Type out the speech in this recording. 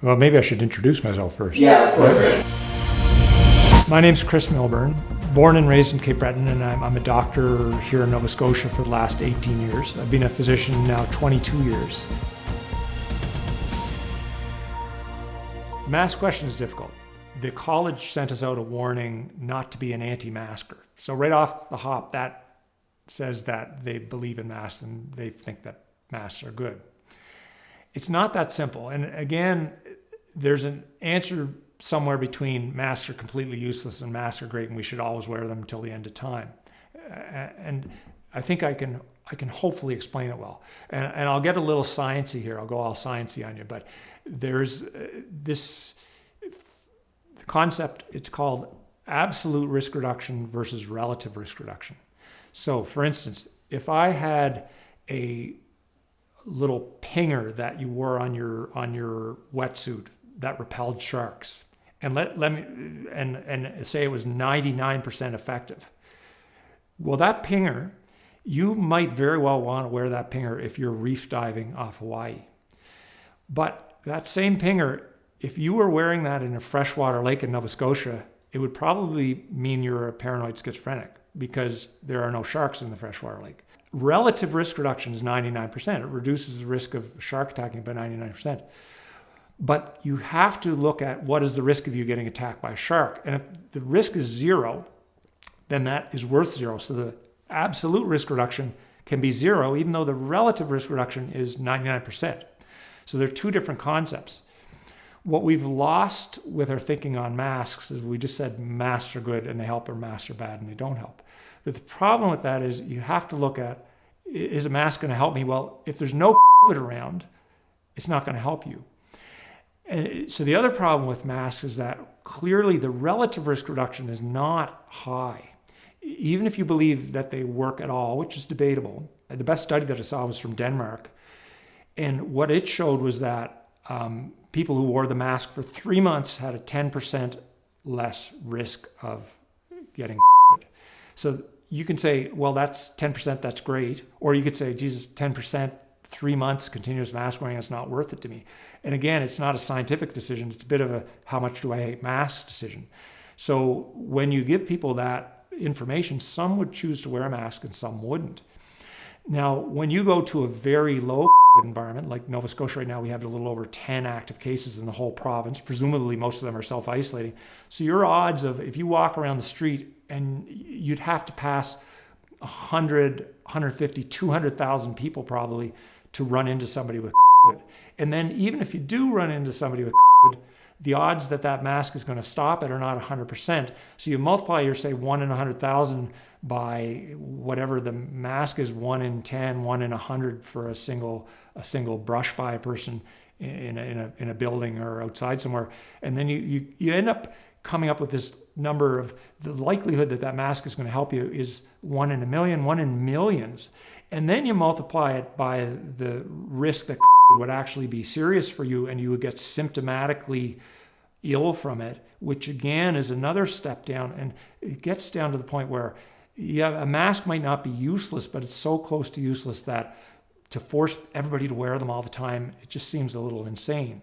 Well, maybe I should introduce myself first. Yeah, of course. My name's Chris Milburn, born and raised in Cape Breton, and I'm a doctor here in Nova Scotia for the last 18 years. I've been a physician now 22 years. Mask question is difficult. The college sent us out a warning not to be an anti-masker. So right off the hop, that says that they believe in masks and they think that masks are good. It's not that simple. And again, there's an answer somewhere between masks are completely useless and masks are great and we should always wear them until the end of time. And I think I can hopefully explain it well. And I'll get a little sciencey here. I'll go all sciencey on you. But there's this concept, it's called absolute risk reduction versus relative risk reduction. So for instance, if I had a little pinger that you wore on your wetsuit that repelled sharks, and let me say it was 99% effective. Well, that pinger, you might very well want to wear that pinger if you're reef diving off Hawaii. But that same pinger, if you were wearing that in a freshwater lake in Nova Scotia, it would probably mean you're a paranoid schizophrenic because there are no sharks in the freshwater lake. Relative risk reduction is 99%. It reduces the risk of shark attacking by 99%. But you have to look at what is the risk of you getting attacked by a shark. And if the risk is zero, then that is worth zero. So the absolute risk reduction can be zero, even though the relative risk reduction is 99%. So they're two different concepts. What we've lost with our thinking on masks is we just said masks are good and they help, or masks are bad and they don't help. But the problem with that is you have to look at, is a mask going to help me? Well, if there's no COVID around, it's not going to help you. And so the other problem with masks is that clearly the relative risk reduction is not high. Even if you believe that they work at all, which is debatable. The best study that I saw was from Denmark. And what it showed was that people who wore the mask for 3 months had a 10% less risk of getting COVID. So you can say, well, that's 10%, that's great. Or you could say, Jesus, 10%, 3 months continuous mask wearing, it's not worth it to me. And again, it's not a scientific decision. It's a bit of a how much do I hate masks decision. So when you give people that information, some would choose to wear a mask and some wouldn't. Now, when you go to a very low environment, like Nova Scotia right now, we have a little over 10 active cases in the whole province. Presumably, most of them are self-isolating. So your odds of, if you walk around the street and you'd have to pass 100, 150, 200,000 people probably to run into somebody with COVID. And then even if you do run into somebody with COVID, the odds that that mask is going to stop it are not 100%. So you multiply your, say, 1 in 100,000 by whatever the mask is, 1 in 10, 1 in 100 for a single brush by a person in a building or outside somewhere. And then you end up coming up with this number of the likelihood that that mask is going to help you is 1 in a million, 1 in millions. And then you multiply it by the risk that would actually be serious for you and you would get symptomatically ill from it, which again is another step down. And it gets down to the point where, yeah, a mask might not be useless, but it's so close to useless that to force everybody to wear them all the time, it just seems a little insane.